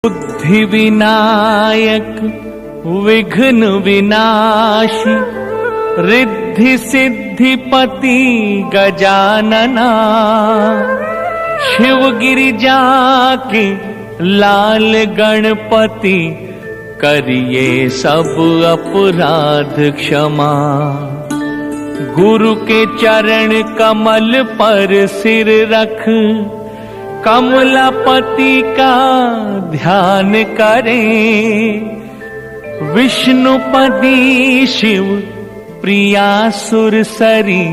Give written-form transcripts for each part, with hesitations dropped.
बुद्धि विनायक विघ्न विनाशी रिद्धि सिद्धिपति गजानना शिव गिरिजा के लाल गणपति करिए सब अपराध क्षमा। गुरु के चरण कमल पर सिर रख कमलापति का ध्यान करें। विष्णुपदी शिव प्रिया सुरसरी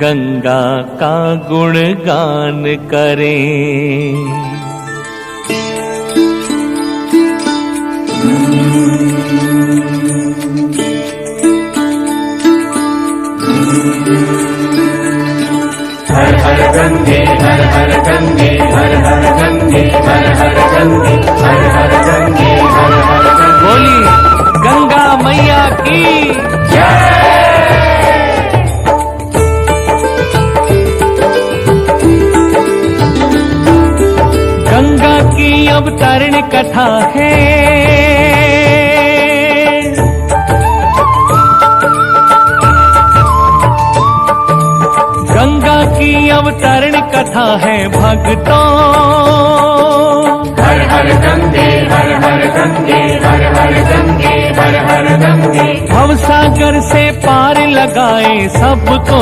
गंगा का गुणगान करें। हर हर गंगे हर हर गंगे हर हर गंगे हर हर गंगे हर हर गंगे हर हर गंगे। बोली गंगा मैया की जय। गंगा की अवतरण कथा है, गंगा की अवतरण कथा है भक्तों। हर हर गंगे हर हर गंगे हर हर गंगे हर हर गंगे। भवसागर से पार लगाए सबको।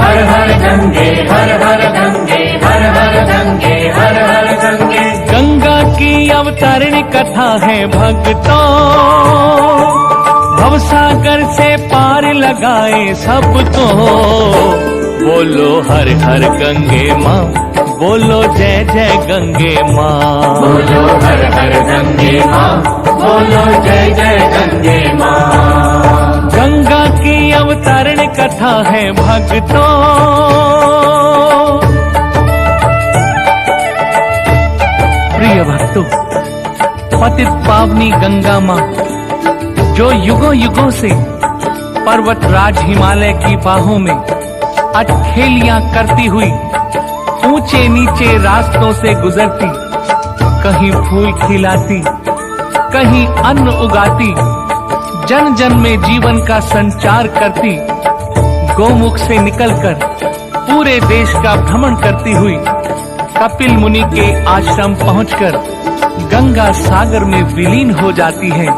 हर हर गंगे हर हर गंगे हर हर गंगे हर हर गंगे। गंगा की अवतरण कथा है भक्तों। भवसागर से पार लगाए सबको। बोलो हर हर गंगे माँ, बोलो जय जय गंगे माँ। बोलो हर हर गंगे माँ, बोलो जय जय गंगे माँ। गंगा की अवतरण कथा है भक्तों। प्रिय भक्तों, पतित पावनी गंगा माँ जो युगों युगों से पर्वत राज हिमालय की बाहों में अटखेलियां करती हुई ऊंचे नीचे रास्तों से गुजरती, कहीं फूल खिलाती, कहीं अन्न उगाती, जन जन में जीवन का संचार करती, गोमुख से निकलकर पूरे देश का भ्रमण करती हुई कपिल मुनि के आश्रम पहुंचकर गंगा सागर में विलीन हो जाती है।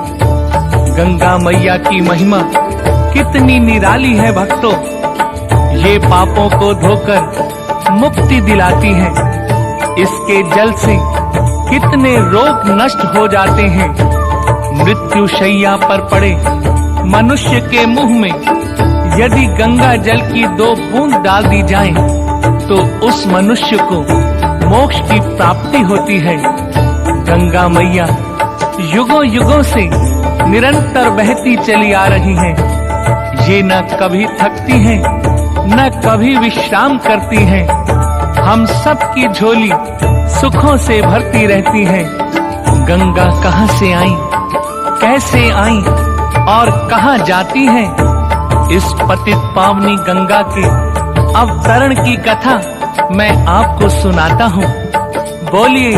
गंगा मैया की महिमा कितनी निराली है भक्तों। ये पापों को धोकर मुक्ति दिलाती है। इसके जल से कितने रोग नष्ट हो जाते हैं। मृत्यु शैया पर पड़े मनुष्य के मुंह में यदि गंगा जल की 2 बूंद डाल दी जाए तो उस मनुष्य को मोक्ष की प्राप्ति होती है। गंगा मैया युगों युगों से निरंतर बहती चली आ रही हैं। ये न कभी थकती हैं, न कभी विश्राम करती हैं। हम सब की झोली सुखों से भरती रहती है। गंगा कहाँ से आई, कैसे आई और कहाँ जाती है, इस पतित पावनी गंगा के अवतरण की कथा मैं आपको सुनाता हूँ। बोलिए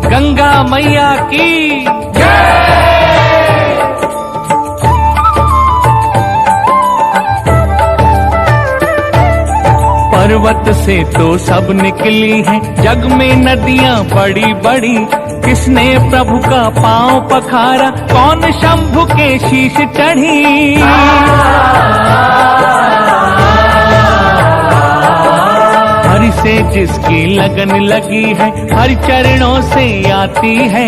गंगा मैया की जय। पर्वत से तो सब निकली हैं जग में नदियां बड़ी बड़ी। किसने प्रभु का पांव पखारा, कौन शंभु के शीश चढ़ी। हरि से जिसकी लगन लगी है, हरि चरणों से आती है।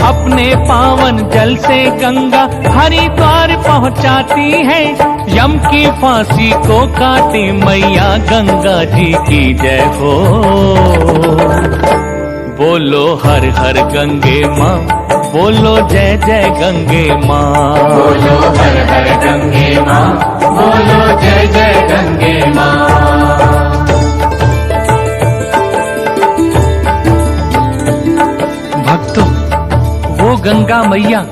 अपने पावन जल से गंगा हरिद्वार पहुंचाती है। यम की फांसी को काटे मैया गंगा जी की जय हो। बोलो हर हर गंगे माँ, बोलो जय जय गंगे माँ। बोलो हर हर गंगे माँ, बोलो जय जय गंगे माँ। भक्तों, वो गंगा मैया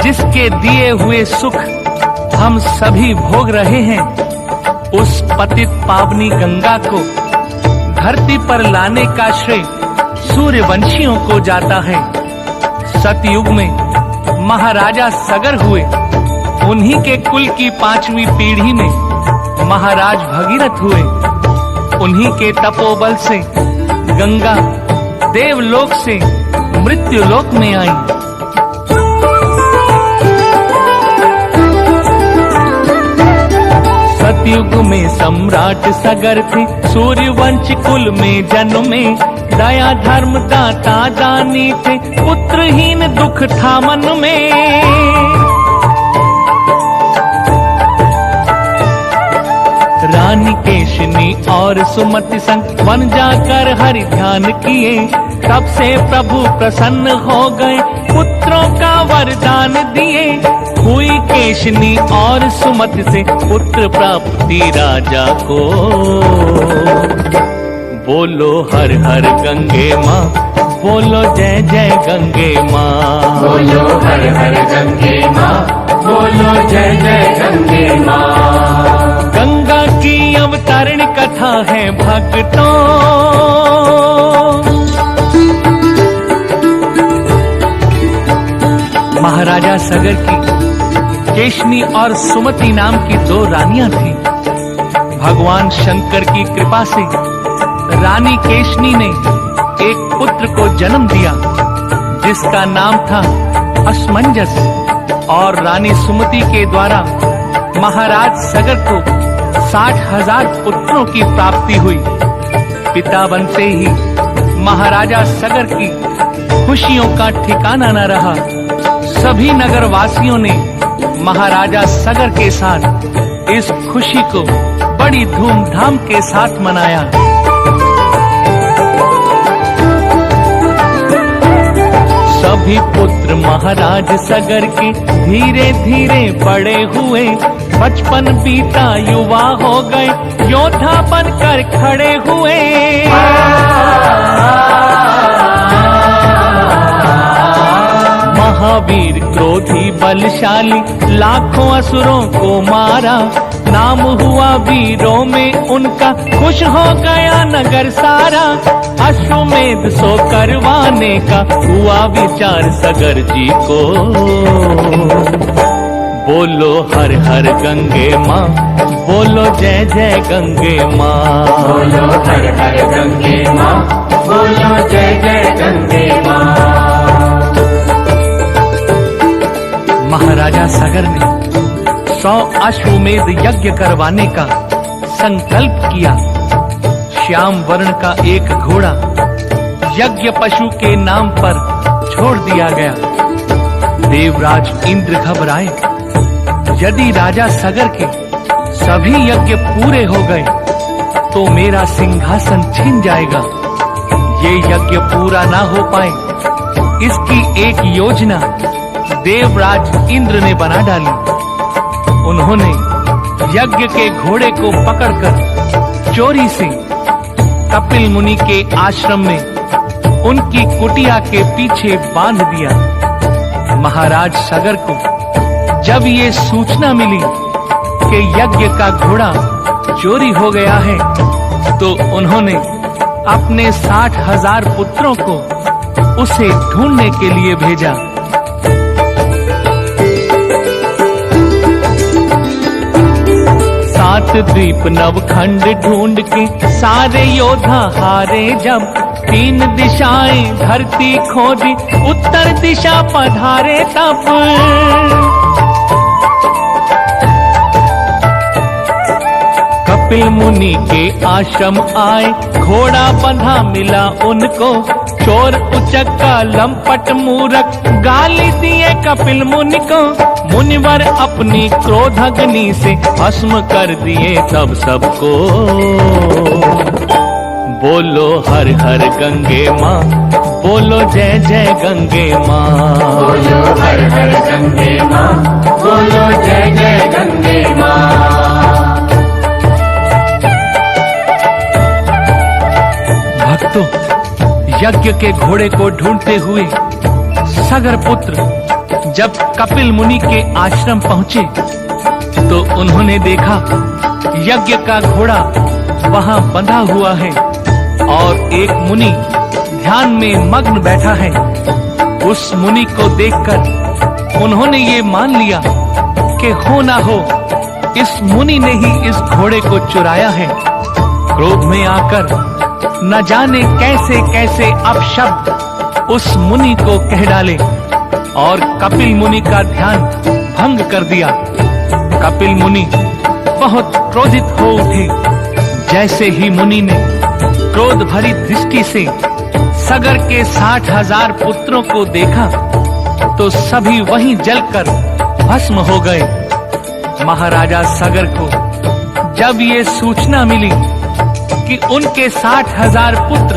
जिसके दिए हुए सुख हम सभी भोग रहे हैं, उस पतित पावनी गंगा को धरती पर लाने का श्रेय सूर्यवंशियों को जाता है। सतयुग में महाराजा सगर हुए, उन्हीं के कुल की 5वीं पीढ़ी में महाराज भगीरथ हुए। उन्हीं के तपोबल से गंगा देवलोक से मृत्युलोक में आई। सतयुग में सम्राट सगर थे, सूर्यवंश कुल में जन्मे। दया धर्म दाता दानी थे, पुत्रहीन दुख था मन में। रानी केशनी और सुमति संग वन जाकर हरि ध्यान किए। तब से प्रभु प्रसन्न हो गए, पुत्रों का वरदान दिए। हुई केशनी और सुमति से पुत्र प्राप्ति राजा को। बोलो हर हर गंगे माँ, बोलो जय जय गंगे माँ। बोलो हर हर गंगे माँ, बोलो जय जय गंगे माँ। गंगा की अवतरण कथा है भक्तों, महाराजा सगर की केशनी और सुमति नाम की 2 रानियां थी। भगवान शंकर की कृपा से रानी केशनी ने एक पुत्र को जन्म दिया, जिसका नाम था असमंजस। और रानी सुमति के द्वारा महाराज सगर को 60,000 पुत्रों की प्राप्ति हुई। पिता बनते ही महाराजा सगर की खुशियों का ठिकाना न रहा। सभी नगर वासियों ने महाराजा सगर के साथ इस खुशी को बड़ी धूमधाम के साथ मनाया। सभी पुत्र महाराज सगर के धीरे धीरे बड़े हुए। बचपन बीता युवा हो गए, योद्धा बनकर खड़े हुए। महावीर क्रोधी बलशाली, लाखों असुरों को मारा। नाम हुआ वीरों में उनका, खुश हो गया नगर सारा। अश्वमेध सो करवाने का हुआ विचार सगर जी को। बोलो हर हर गंगे माँ, बोलो जय जय गंगे माँ। बोलो हर हर गंगे माँ, बोलो जय जय गंगे माँ। महाराजा सगर ने 100 अश्वमेध यज्ञ करवाने का संकल्प किया। श्याम वर्ण का एक घोड़ा यज्ञ पशु के नाम पर छोड़ दिया गया। देवराज इंद्र घबराए, यदि राजा सगर के सभी यज्ञ पूरे हो गए तो मेरा सिंहासन छिन जाएगा। ये यज्ञ पूरा ना हो पाए, इसकी एक योजना देवराज इंद्र ने बना डाली। उन्होंने यज्ञ के घोड़े को पकड़कर चोरी से कपिल मुनि के आश्रम में उनकी कुटिया के पीछे बांध दिया। महाराज सगर को जब ये सूचना मिली कि यज्ञ का घोड़ा चोरी हो गया है, तो उन्होंने अपने 60,000 पुत्रों को उसे ढूंढने के लिए भेजा। सात द्वीप नवखंड ढूंढ के सारे योद्धा हारे जब। 3 दिशाएं धरती खोजी, उत्तर दिशा पधारे तब। कपिल मुनि के आश्रम आए, घोड़ा बंधा मिला उनको। चोर उचक्का लंपट मूरख गाली दिए कपिल मुनि को। मुनिवर अपनी क्रोधाग्नि से भस्म कर दिए तब सबको। बोलो हर हर गंगे माँ, बोलो जय जय गंगे माँ। बोलो हर हर गंगे माँ, बोलो जय जय गंगे माँ। भक्तों, यज्ञ के घोड़े को ढूंढते हुए सगर पुत्र जब कपिल मुनि के आश्रम पहुंचे तो उन्होंने देखा यज्ञ का घोड़ा वहां बंधा हुआ है और एक मुनि ध्यान में मग्न बैठा है। उस मुनि को देखकर उन्होंने ये मान लिया कि हो ना हो इस मुनि ने ही इस घोड़े को चुराया है। क्रोध में आकर न जाने कैसे कैसे अपशब्द उस मुनि को कह डाले और कपिल मुनि का ध्यान भंग कर दिया। कपिल मुनि बहुत क्रोधित हो उठे। जैसे ही मुनि ने क्रोध भरी दृष्टि से सगर के 60,000 पुत्रों को देखा तो सभी वहीं जलकर भस्म हो गए। महाराजा सगर को जब ये सूचना मिली कि उनके 60,000 पुत्र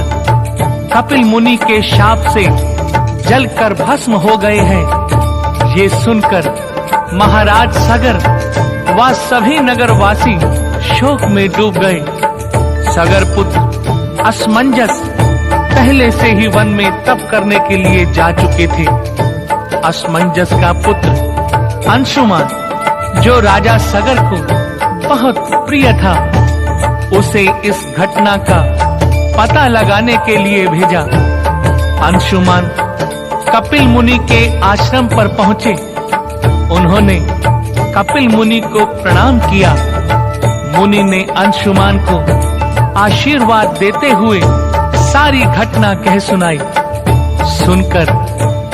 कपिल मुनि के शाप से जलकर भस्म हो गए हैं, ये सुनकर महाराज सगर व सभी नगरवासी शोक में डूब गए। सगर पुत्र असमंजस पहले से ही वन में तप करने के लिए जा चुके थे। असमंजस का पुत्र अंशुमान जो राजा सगर को बहुत प्रिय था, उसे इस घटना का पता लगाने के लिए भेजा। अंशुमान कपिल मुनि के आश्रम पर पहुंचे। उन्होंने कपिल मुनि को प्रणाम किया। मुनि ने अंशुमान को आशीर्वाद देते हुए सारी घटना कह सुनाई। सुनकर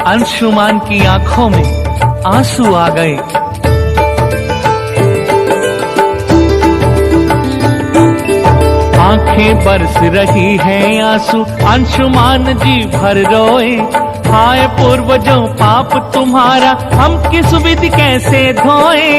अंशुमान की आंखों में आंसू आ गए। आंखें बरस रही हैं आंसू, अंशुमान जी भर रोए। हाय पूर्वजों पाप तुम्हारा, हम किस विधि कैसे धोए।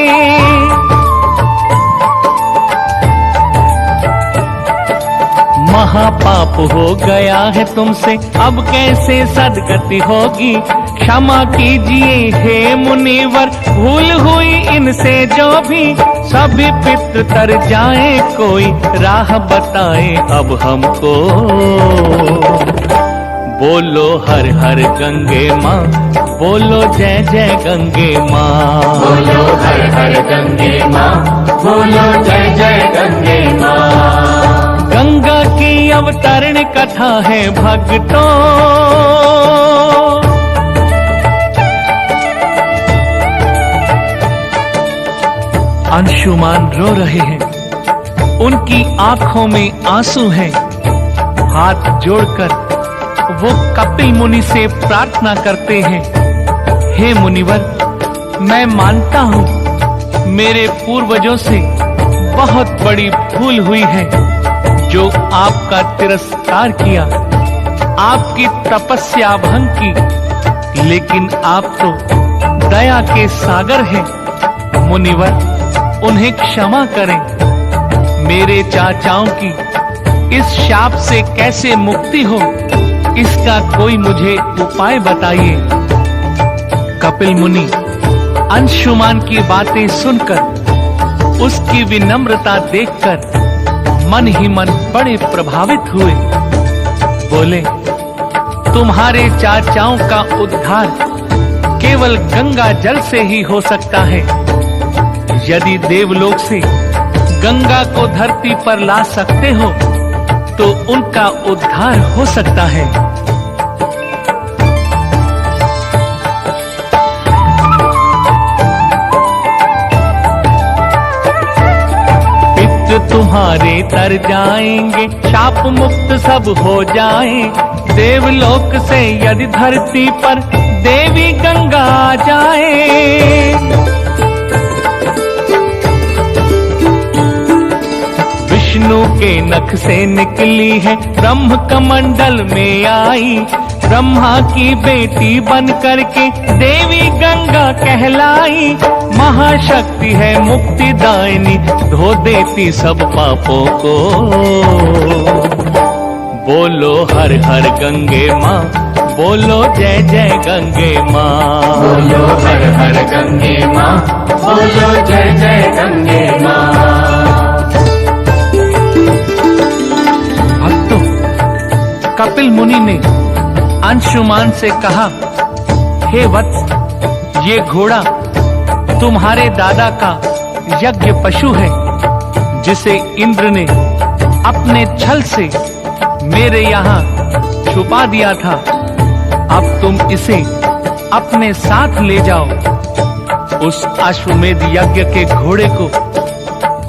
महापाप हो गया है तुमसे, अब कैसे सदगति होगी। क्षमा कीजिए हे मुनिवर, भूल हुई इनसे जो भी। सभी पितृ तर जाए, कोई राह बताए अब हमको। बोलो हर हर गंगे माँ, बोलो जय जय गंगे माँ। बोलो हर हर गंगे माँ, बोलो जय जय गंगे माँ। गंगा की अवतरण कथा है भक्तों, अंशुमान रो रहे हैं। उनकी आंखों में आंसू हैं। हाथ जोड़कर वो कपिल मुनि से प्रार्थना करते हैं, हे मुनिवर, मैं मानता हूँ मेरे पूर्वजों से बहुत बड़ी भूल हुई है जो आपका तिरस्कार किया, आपकी तपस्या भंग की। लेकिन आप तो दया के सागर हैं। मुनिवर, उन्हें क्षमा करें। मेरे चाचाओं की इस शाप से कैसे मुक्ति हो, इसका कोई मुझे उपाय बताइए। कपिल मुनि अंशुमान की बातें सुनकर, उसकी विनम्रता देखकर मन ही मन बड़े प्रभावित हुए। बोले, तुम्हारे चाचाओं का उद्धार केवल गंगा जल से ही हो सकता है। यदि देवलोक से गंगा को धरती पर ला सकते हो तो उनका उद्धार हो सकता है। पितृ तुम्हारे तर जाएंगे, शाप मुक्त सब हो जाए। देवलोक से यदि धरती पर देवी गंगा आ जाए। विष्णु के नख से निकली है, ब्रह्म कमंडल में आई। ब्रह्मा की बेटी बन करके देवी गंगा कहलाई। महाशक्ति है मुक्तिदायिनी, धो देती सब पापों को। बोलो हर हर गंगे माँ, बोलो जय जय गंगे माँ। बोलो हर हर गंगे माँ, बोलो जय जय गंगे माँ। कपिल मुनि ने अंशुमान से कहा, हे वत्स, ये घोड़ा तुम्हारे दादा का यज्ञ पशु है, जिसे इंद्र ने अपने छल से मेरे यहाँ छुपा दिया था, अब तुम इसे अपने साथ ले जाओ। उस अश्वमेध यज्ञ के घोड़े को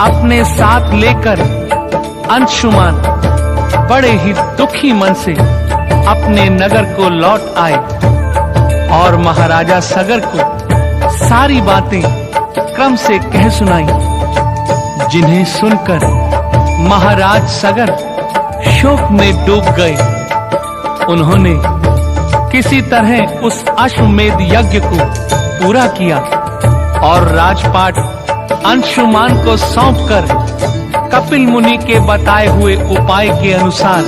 अपने साथ लेकर अंशुमान बड़े ही दुखी मन से अपने नगर को लौट आए और महाराजा सगर को सारी बातें क्रम से कह सुनाई, जिन्हें सुनकर महाराज सगर शोक में डूब गए। उन्होंने किसी तरह उस अश्वमेध यज्ञ को पूरा किया और राजपाट अंशुमान को सौंपकर कपिल मुनि के बताए हुए उपाय के अनुसार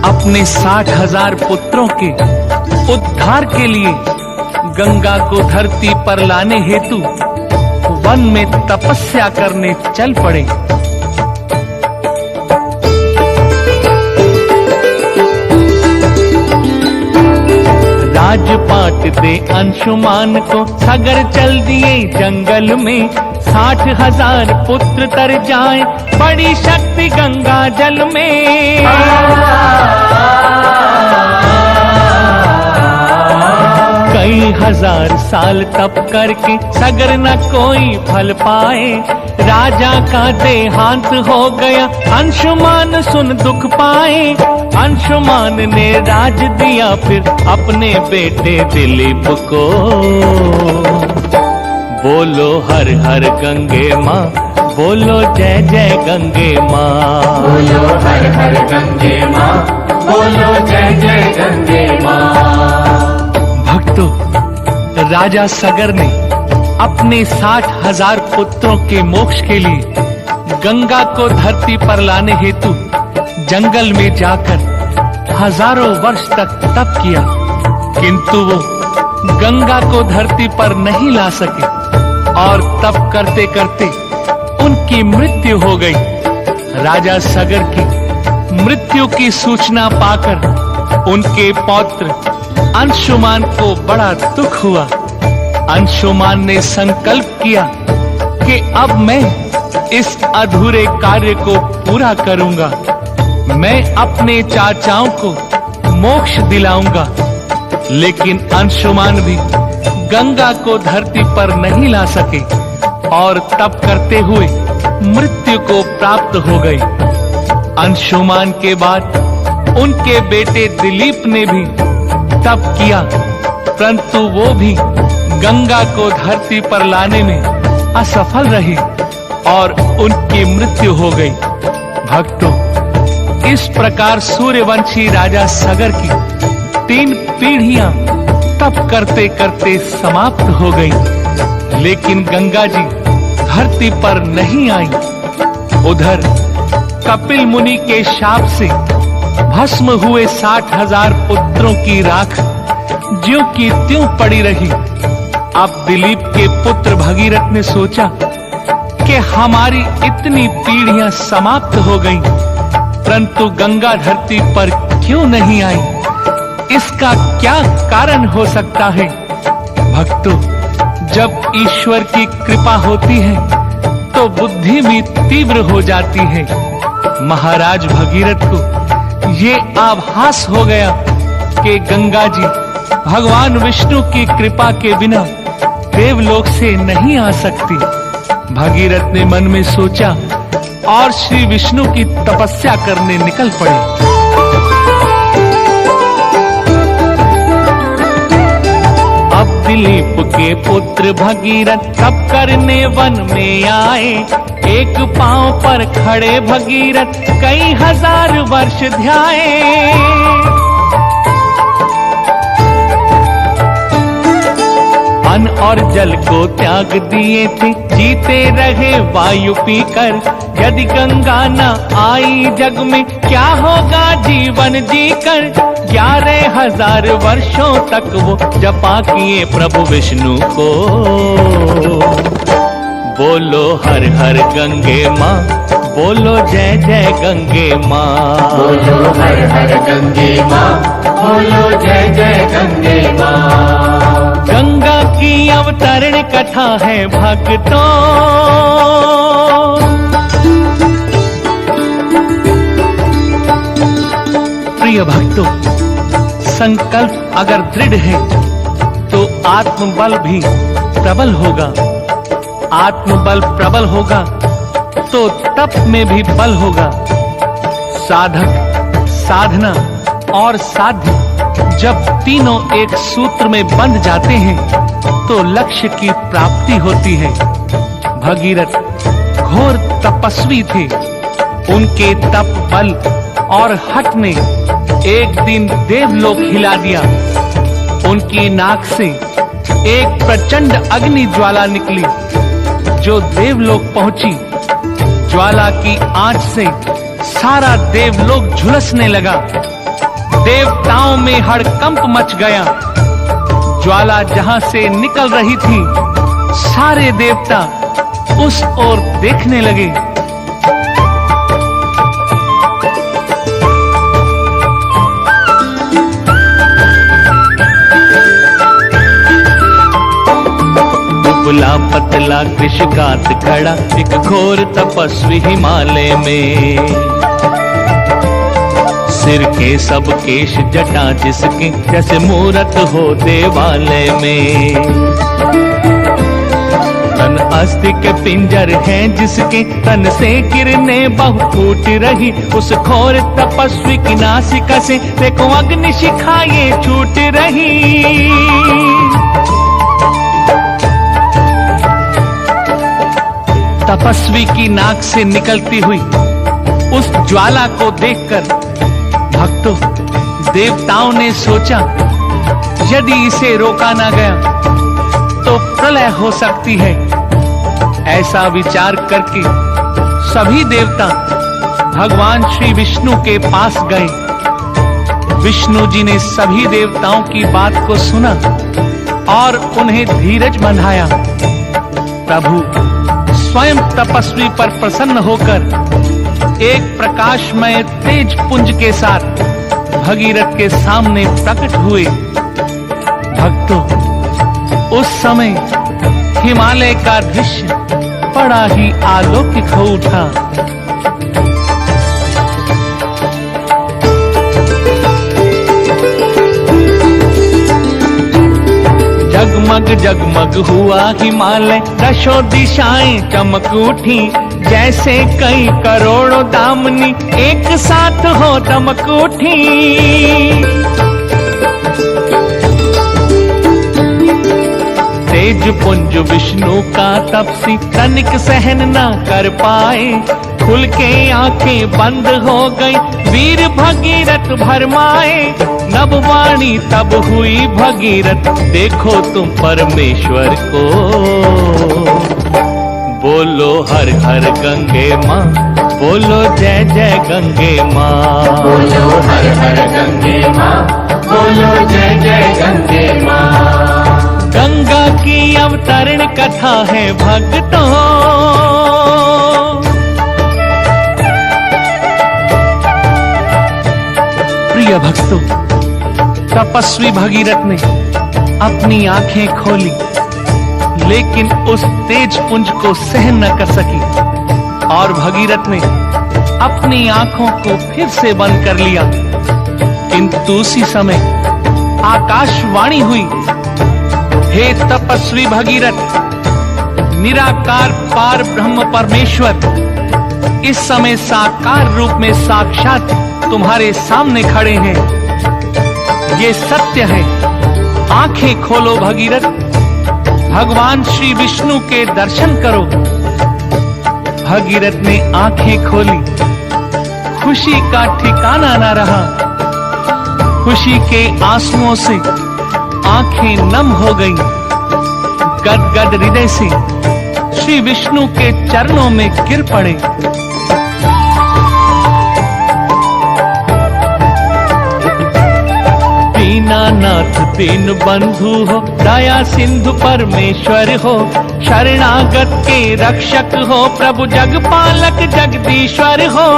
अपने 60,000 पुत्रों के उद्धार के लिए गंगा को धरती पर लाने हेतु वन में तपस्या करने चल पड़े। राजपाट दे अंशुमान को सगर चल दिए जंगल में। 60,000 पुत्र तर जाए बड़ी शक्ति गंगा जल में। कई हजार साल तप करके सगर न कोई फल पाए। राजा का देहांत हो गया अंशुमान सुन दुख पाए। अंशुमान ने राज दिया फिर अपने बेटे दिलीप को। बोलो हर हर गंगे माँ, बोलो जय जय गंगे माँ। बोलो हर हर गंगे माँ, बोलो जय जय गंगे माँ। भक्तों, राजा सगर ने अपने 60,000 पुत्रों के मोक्ष के लिए गंगा को धरती पर लाने हेतु जंगल में जाकर हजारों वर्ष तक तप किया, किंतु वो गंगा को धरती पर नहीं ला सके और तप करते करते उनकी मृत्यु हो गई। राजा सगर की मृत्यु की सूचना पाकर उनके पौत्र अंशुमान को बड़ा दुख हुआ। अंशुमान ने संकल्प किया कि अब मैं इस अधूरे कार्य को पूरा करूंगा। मैं अपने चाचाओं को मोक्ष दिलाऊंगा। लेकिन अंशुमान भी गंगा को धरती पर नहीं ला सके और तप करते हुए मृत्यु को प्राप्त हो गई। अंशुमान के बाद उनके बेटे दिलीप ने भी तप किया, परंतु वो भी गंगा को धरती पर लाने में असफल रहे और उनकी मृत्यु हो गई। भक्तों, इस प्रकार सूर्यवंशी राजा सगर की 3 पीढ़ियां तप करते करते समाप्त हो गई, लेकिन गंगा जी धरती पर नहीं आई। उधर कपिल मुनि के शाप से भस्म हुए 60,000 पुत्रों की राख ज्यों की त्यों पड़ी रही। अब दिलीप के पुत्र भगीरथ ने सोचा कि हमारी इतनी पीढ़ियां समाप्त हो गईं, परंतु गंगा धरती पर क्यों नहीं आई? इसका क्या कारण हो सकता है? भक्तों, जब ईश्वर की कृपा होती है तो बुद्धि भी तीव्र हो जाती है। महाराज भगीरथ को ये आभास हो गया कि गंगा जी भगवान विष्णु की कृपा के बिना देवलोक से नहीं आ सकती। भगीरथ ने मन में सोचा और श्री विष्णु की तपस्या करने निकल पड़े। अब दिलीप के पुत्र भगीरथ तप करने वन में आए। एक पांव पर खड़े भगीरथ कई हजार वर्ष ध्याए। अन्न और जल को त्याग दिए थे, जीते रहे वायु पीकर। यदि गंगा न आई जग में क्या होगा जीवन जीकर। 11,000 वर्षों तक वो जपा किए प्रभु विष्णु को। बोलो हर हर गंगे माँ, बोलो जय जय गंगे माँ। बोलो हर हर गंगे माँ, बोलो जय जय गंगे माँ। गंगा की अवतरण कथा है भक्तों। प्रिय भक्तों, संकल्प अगर दृढ़ है तो आत्मबल भी प्रबल होगा। आत्मबल प्रबल होगा तो तप में भी बल होगा। साधक, साधना और साध्य जब तीनों एक सूत्र में बंध जाते हैं तो लक्ष्य की प्राप्ति होती है। भगीरथ घोर तपस्वी थे। उनके तप, बल और हठ ने एक दिन देवलोक हिला दिया। उनकी नाक से एक प्रचंड अग्नि ज्वाला निकली जो देवलोक पहुंची। ज्वाला की आंच से सारा देवलोक झुलसने लगा। देवताओं में हड़कंप मच गया। ज्वाला जहां से निकल रही थी, सारे देवता उस ओर देखने लगे। दुबला पतला कृषकांत खड़ा एक घोर तपस्वी हिमालय में। सिर के सब केश जटा जिसके जैसे मूरत हो देवालय में। तन अस्थि के पिंजर हैं जिसके तन से किरणें बहु फूट रही। उस घोर तपस्वी की नासिका से देखो अग्नि शिखा ये छूट रही। तपस्वी की नाक से निकलती हुई उस ज्वाला को देखकर भक्तों, देवताओं ने सोचा यदि इसे रोका ना गया तो प्रलय हो सकती है। ऐसा विचार करके सभी देवता भगवान श्री विष्णु के पास गए। विष्णु जी ने सभी देवताओं की बात को सुना और उन्हें धीरज बंधाया। प्रभु स्वयं तपस्वी पर प्रसन्न होकर एक प्रकाशमय तेज पुंज के साथ भगीरथ के सामने प्रकट हुए। भक्तों, उस समय हिमालय का दृश्य बड़ा ही अलौकिक हो उठा। जगमग जगमग हुआ हिमालय, दशों दिशाएं चमक उठी। जैसे कई करोड़ों दामनी एक साथ हो दमक उठी। तेज पुंज विष्णु का तपसी तनिक सहन न कर पाए। खुल के आंखें बंद हो गई, वीर भगीरथ भरमाए। नभवाणी तब हुई भगीरथ, देखो तुम परमेश्वर को। बोलो हर हर गंगे माँ, बोलो जय जय गंगे माँ। बोलो हर हर गंगे माँ, बोलो जय जय गंगे माँ। गंगा की अवतरण कथा है भक्तों। प्रिय भक्तों, तपस्वी भगीरथ ने अपनी आंखें खोली लेकिन उस तेज पुंज को सहन न कर सकी और भगीरथ ने अपनी आंखों को फिर से बंद कर लिया। किंतु उसी समय आकाशवाणी हुई, हे तपस्वी भगीरथ, निराकार पार ब्रह्म परमेश्वर इस समय साकार रूप में साक्षात तुम्हारे सामने खड़े हैं। ये सत्य है, आंखें खोलो भगीरथ, भगवान श्री विष्णु के दर्शन करो। भगीरथ ने आंखें खोली, खुशी का ठिकाना न रहा। खुशी के आंसुओं से आंखें नम हो गईं। गदगद हृदय से श्री विष्णु के चरणों में गिर पड़े। दीनानाथ दीन बंधु हो, दया सिंधु परमेश्वर हो। शरणागत के रक्षक हो, प्रभु जगपालक जगदीश्वर हो।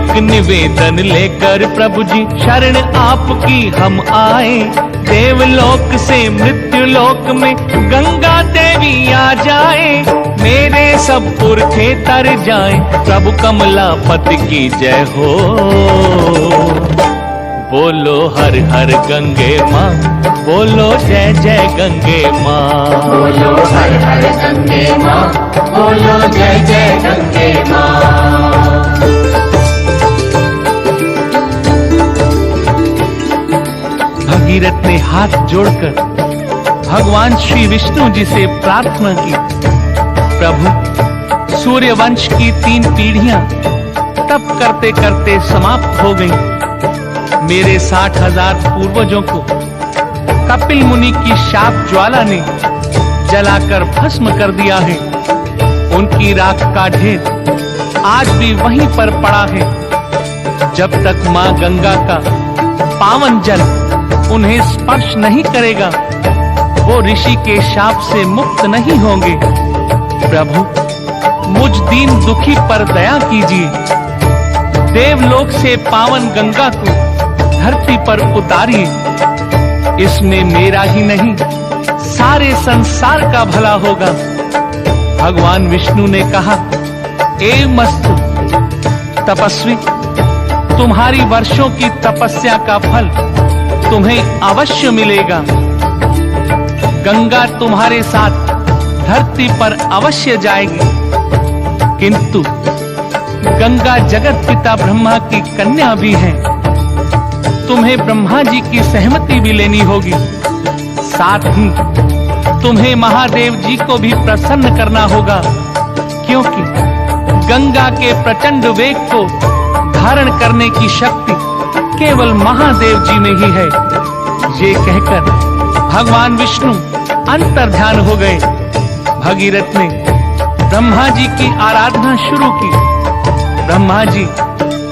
एक निवेदन लेकर प्रभु जी शरण आपकी हम आए। देवलोक से मृत्यु लोक में गंगा देवी आ जाए। मेरे सब पुरखे तर जाए, प्रभु कमलापति की जय हो। बोलो हर हर गंगे माँ, बोलो जय जय गंगे माँ। बोलो हर हर गंगे माँ, बोलो जय जय गंगे माँ। भगीरथ ने हाथ जोड़कर भगवान श्री विष्णु जी से प्रार्थना की, प्रभु सूर्यवंश की 3 पीढ़ियां तप करते करते समाप्त हो गईं। मेरे 60,000 पूर्वजों को कपिल मुनि की शाप ज्वाला ने जलाकर भस्म कर दिया है। उनकी राख का ढेर आज भी वहीं पर पड़ा है। जब तक मां गंगा का पावन जल उन्हें स्पर्श नहीं करेगा, वो ऋषि के शाप से मुक्त नहीं होंगे। प्रभु मुझ दीन दुखी पर दया कीजिए। देवलोक से पावन गंगा को धरती पर उतारिए। इसमें मेरा ही नहीं, सारे संसार का भला होगा। भगवान विष्णु ने कहा, ए मस्तु तपस्वी, तुम्हारी वर्षों की तपस्या का फल तुम्हें अवश्य मिलेगा। गंगा तुम्हारे साथ धरती पर अवश्य जाएगी, किंतु गंगा जगत पिता ब्रह्मा की कन्या भी है। तुम्हें ब्रह्मा जी की सहमति भी लेनी होगी। साथ ही तुम्हें महादेव जी को भी प्रसन्न करना होगा, क्योंकि गंगा के प्रचंड वेग को धारण करने की शक्ति केवल महादेव जी में ही है। ये कहकर भगवान विष्णु अंतर्ध्यान हो गए। भगीरथ ने ब्रह्मा जी की आराधना शुरू की। ब्रह्मा जी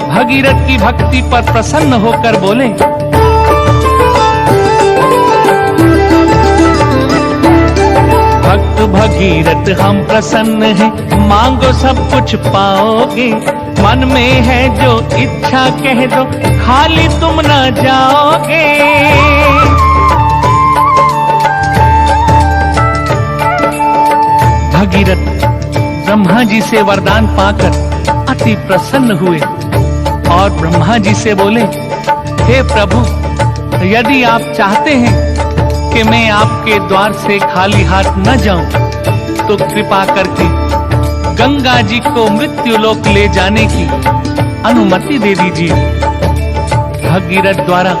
भगीरथ की भक्ति पर प्रसन्न होकर बोले, भक्त भगीरथ हम प्रसन्न हैं, मांगो सब कुछ पाओगे। मन में है जो इच्छा कह दो, खाली तुम ना जाओगे। भगीरथ ब्रह्मा जी से वरदान पाकर अति प्रसन्न हुए और ब्रह्मा जी से बोले, हे प्रभु, यदि आप चाहते हैं कि मैं आपके द्वार से खाली हाथ न जाऊं, तो कृपा करके गंगा जी को मृत्यु लोक ले जाने की अनुमति दे दीजिए। भगीरथ द्वारा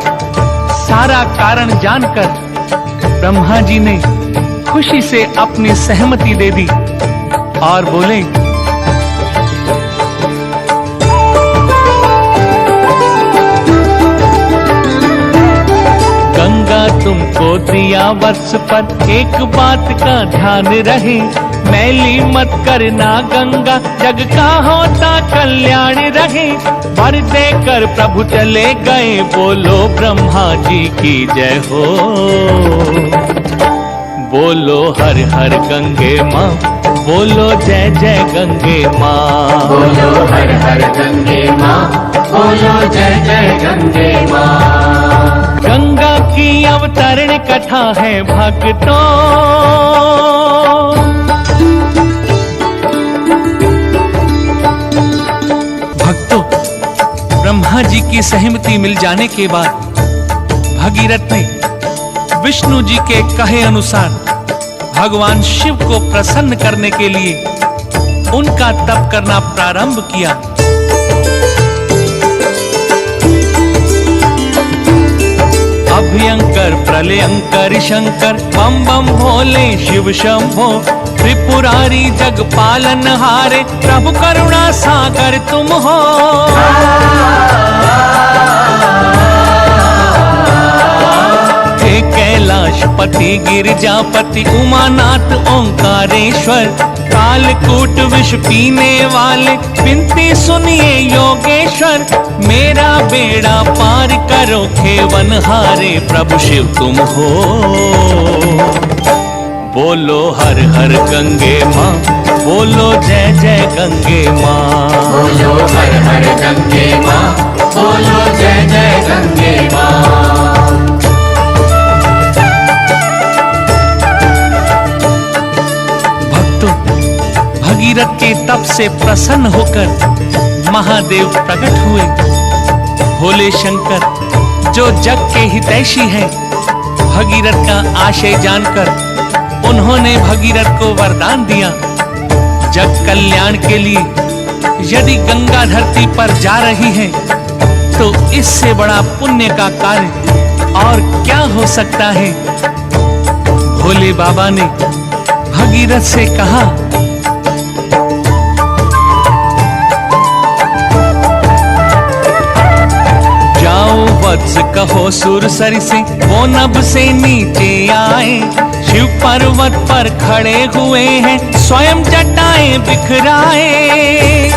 सारा कारण जानकर ब्रह्मा जी ने खुशी से अपनी सहमति दे दी और बोले, गंगा तुमको दिया वर्ष पर एक बात का ध्यान रहे, मैली मत करना गंगा, जग का होता कल्याण रहे। वर देकर प्रभु चले गए, बोलो ब्रह्मा जी की जय हो। बोलो हर हर गंगे माँ, बोलो जय जय गंगे माँ। बोलो हर हर गंगे माँ, बोलो जय जय गंगे माँ। गंगा की अवतरण कथा है भक्तों, ब्रह्मा जी की सहमति मिल जाने के बाद भगीरथ ने विष्णु जी के कहे अनुसार भगवान शिव को प्रसन्न करने के लिए उनका तप करना प्रारंभ किया। अभयंकर प्रलयंकर शंकर बम बम भोले शिव शंभो, त्रिपुरारी जग पालन हारे, प्रभु करुणा सागर तुम हो। हे कैलाशपति गिरिजापति उमानाथ ओंकारेश्वर, कालकूट विष पीने वाले विनती सुनिए योगेश्वर। मेरा बेड़ा पार करो खेवन हारे, प्रभु शिव तुम हो। बोलो हर हर गंगे माँ, बोलो जय जय गंगे माँ। बोलो हर हर गंगे माँ, बोलो जय जय गंगे माँ। भक्तों, भगीरथ के तप से प्रसन्न होकर महादेव प्रकट हुए। भोले शंकर जो जग के हितैषी हैं, भगीरथ का आशय जानकर उन्होंने भगीरथ को वरदान दिया, जग कल्याण के लिए यदि गंगा धरती पर जा रही है तो इससे बड़ा पुण्य का कार्य और क्या हो सकता है। भोले बाबा ने भगीरथ से कहा, जाओ वत्स कहो सुरसरी से वो नभ से नीचे आए। शिव पर्वत पर खड़े हुए हैं, स्वयं जटाएं बिखराए।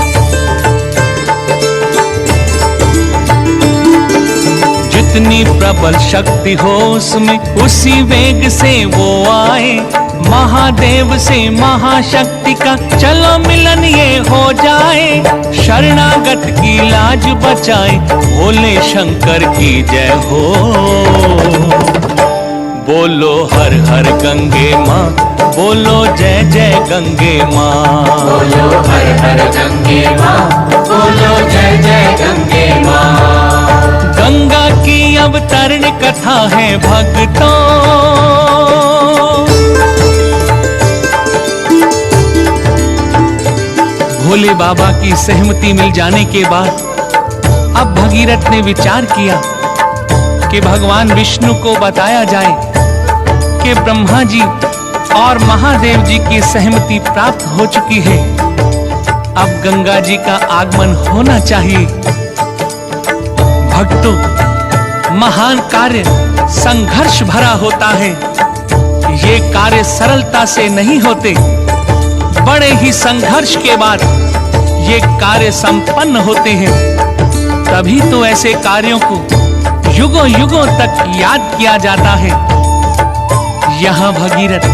जितनी प्रबल शक्ति हो उसमें उसी वेग से वो आए। महादेव से महाशक्ति का चलो मिलन ये हो जाए। शरणागत की लाज बचाए, भोले शंकर की जय हो। बोलो हर हर गंगे माँ, बोलो जय जय गंगे माँ। बोलो हर हर गंगे माँ, बोलो जय जय गंगे माँ। गंगा की अवतरण कथा है भक्तों, भोले बाबा की सहमति मिल जाने के बाद अब भगीरथ ने विचार किया कि भगवान विष्णु को बताया जाए कि ब्रह्मा जी और महादेव जी की सहमति प्राप्त हो चुकी है, अब गंगा जी का आगमन होना चाहिए। भक्तों, महान कार्य संघर्ष भरा होता है। ये कार्य सरलता से नहीं होते, बड़े ही संघर्ष के बाद ये कार्य संपन्न होते हैं। तभी तो ऐसे कार्यों को युगों युगों तक याद किया जाता है। यहाँ भगीरथ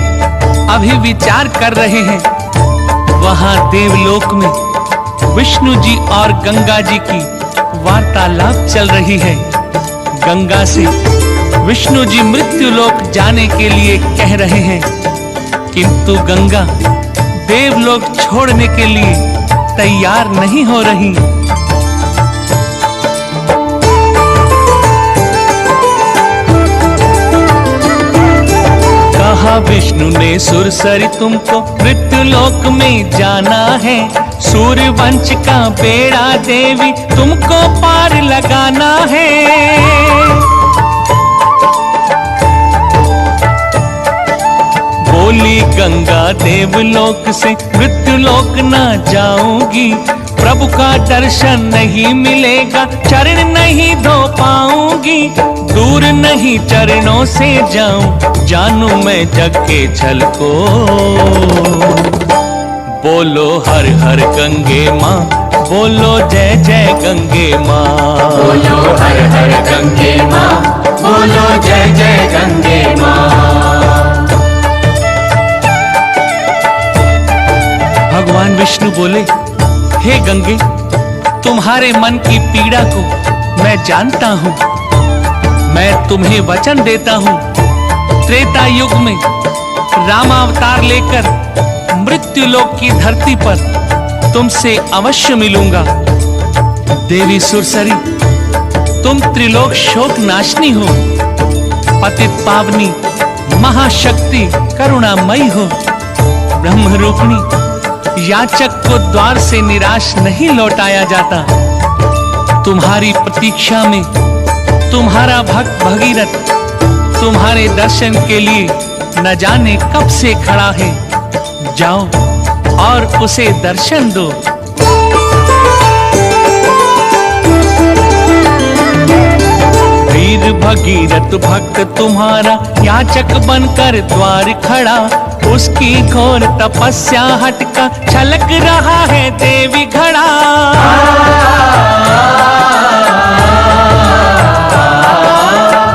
अभी विचार कर रहे हैं, वहां देवलोक में विष्णु जी और गंगा जी की वार्तालाप चल रही है। गंगा से विष्णु जी मृत्युलोक जाने के लिए कह रहे हैं, किंतु गंगा देवलोक छोड़ने के लिए तैयार नहीं हो रही। कहा विष्णु ने सुरसरी तुमको मृत्युलोक में जाना है। सूर्य वंश का बेड़ा देवी तुमको पार लगाना है। बोली गंगा देवलोक से मृत्युलोक ना जाऊंगी। प्रभु का दर्शन नहीं मिलेगा, चरण नहीं धो पाऊंगी। दूर नहीं चरणों से जाऊं, जानू मैं जग के छल को। बोलो हर हर गंगे माँ, बोलो जय जय गंगे माँ। बोलो हर हर गंगे माँ, बोलो जय जय गंगे माँ। भगवान विष्णु बोले, हे गंगे, तुम्हारे मन की पीड़ा को मैं जानता हूँ। मैं तुम्हें वचन देता हूँ, त्रेता युग में रामावतार लेकर मृत्युलोक की धरती पर तुमसे अवश्य मिलूंगा। देवी सुरसरी, तुम त्रिलोक शोक नाशनी हो, पतित पावनी महाशक्ति करुणामयी हो। ब्रह्म रूपिणी, याचक को द्वार से निराश नहीं लौटाया जाता। तुम्हारी प्रतीक्षा में तुम्हारा भक्त भगीरथ तुम्हारे दर्शन के लिए न जाने कब से खड़ा है। जाओ और उसे दर्शन दो। वीर भगीरथ भक्त तुम्हारा याचक बनकर द्वार खड़ा। उसकी घोर तपस्या हटका छलक रहा है देवी घड़ा।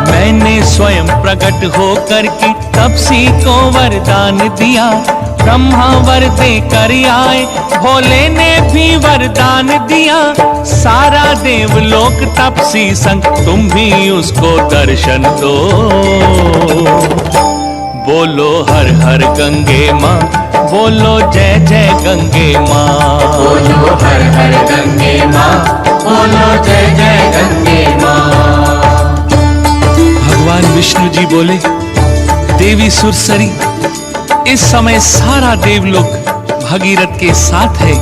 मैंने स्वयं प्रकट होकर के तपसी को वरदान दिया। ब्रह्मा वर दे कर आए, भोले ने भी वरदान दिया। सारा देवलोक तपसी संग, तुम भी उसको दर्शन दो। बोलो हर हर गंगे माँ, बोलो जय जय गंगे माँ। बोलो हर हर गंगे माँ, बोलो जय जय गंगे माँ। भगवान विष्णु जी बोले, देवी सुरसरी, इस समय सारा देवलोक भगीरथ के साथ है।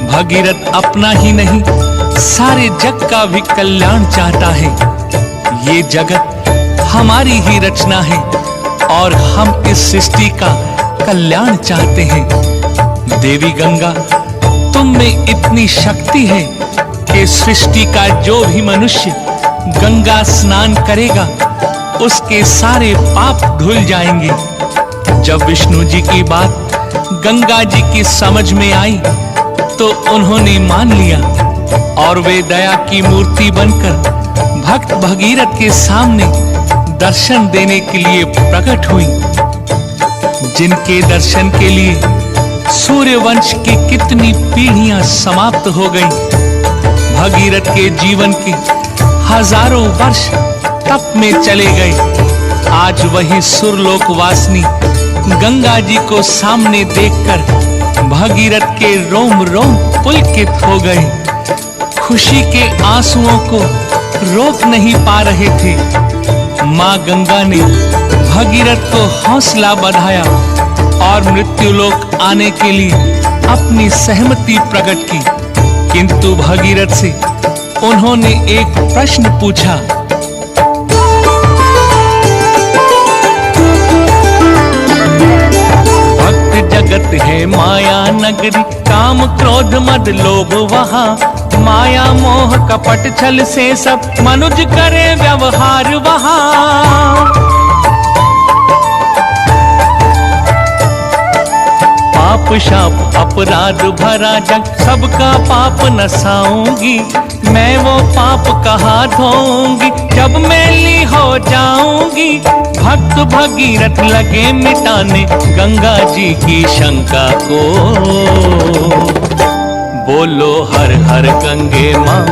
भगीरथ अपना ही नहीं, सारे जग का भी कल्याण चाहता है। ये जगत हमारी ही रचना है और हम इस सृष्टि का कल्याण चाहते हैं। देवी गंगा, तुम में इतनी शक्ति है कि सृष्टि का जो भी मनुष्य गंगा स्नान करेगा, उसके सारे पाप धुल जाएंगे। जब विष्णु जी की बात गंगा जी की समझ में आई तो उन्होंने मान लिया और वे दया की मूर्ति बनकर भक्त भगीरथ के सामने दर्शन देने के लिए प्रकट हुई। जिनके दर्शन के लिए सूर्यवंश की कितनी पीढ़ियां समाप्त हो गईं। भगीरथ के जीवन के हजारों वर्ष तप में चले गए। आज वही सुरलोक वासिनी गंगा जी को सामने देखकर भगीरथ के रोम रोम पुलकित हो गए। खुशी के आंसुओं को रोक नहीं पा रहे थे। माँ गंगा ने भगीरथ को हौसला बढ़ाया और मृत्युलोक आने के लिए अपनी सहमति प्रकट की। किंतु भगीरथ से उन्होंने एक प्रश्न पूछा। जगत है माया नगरी, काम क्रोध मद लोभ वहाँ। माया मोह कपट छल से सब मनुज करे व्यवहार वहाँ। पाप शाप अपराध भरा जग, सबका पाप नसाऊंगी। मैं वो पाप कहाँ धोऊंगी, जब मैली हो जाऊंगी। भक्त भगीरथ लगे मिटाने गंगा जी की शंका को। बोलो हर हर गंगे माँ,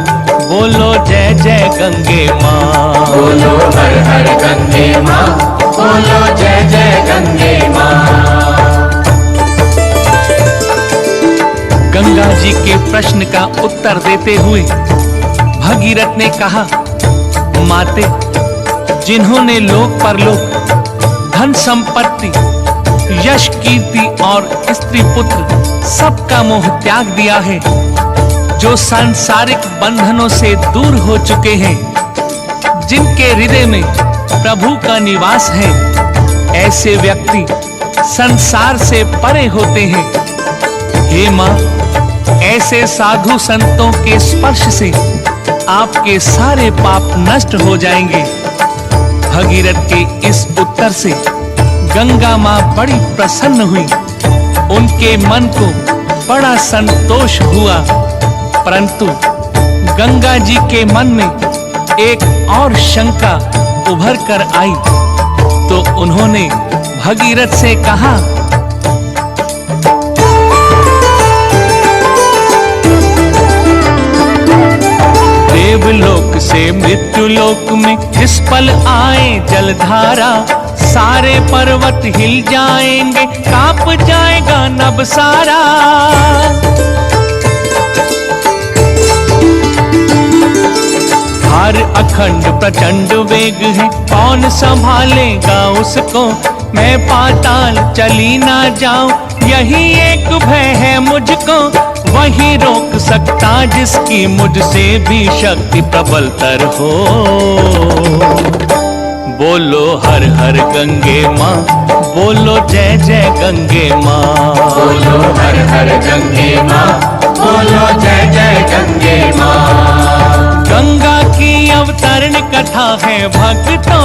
बोलो जय जय गंगे माँ। बोलो हर हर गंगे माँ, बोलो जय जय गंगे माँ। गंगा जी के प्रश्न का उत्तर देते हुए भगीरथ ने कहा, माते, जिन्होंने लोक परलोक, धन संपत्ति, यश कीर्ति और स्त्री पुत्र सबका मोह त्याग दिया है, जो सांसारिक बंधनों से दूर हो चुके हैं, जिनके हृदय में प्रभु का निवास है, ऐसे व्यक्ति संसार से परे होते हैं। हे माँ, ऐसे साधु संतों के स्पर्श से आपके सारे पाप नष्ट हो जाएंगे। भगीरथ के इस उत्तर से गंगा माँ बड़ी प्रसन्न हुई। उनके मन को बड़ा संतोष हुआ। परंतु गंगा जी के मन में एक और शंका उभर कर आई तो उन्होंने भगीरथ से कहा, देवलोक से मृत्युलोक में जिस पल आए जलधारा, सारे पर्वत हिल जाएंगे, कांप जाएगा नभ सारा। हर अखंड प्रचंड वेग है, कौन संभालेगा उसको। मैं पाताल चली ना जाऊं, यही एक भय है मुझको। वही रोक सकता जिसकी मुझसे भी शक्ति प्रबलतर हो। बोलो हर हर गंगे माँ, बोलो जय जय गंगे माँ। बोलो हर हर गंगे माँ, बोलो जय जय गंगे माँ। गंगा की अवतरण कथा है भक्तों,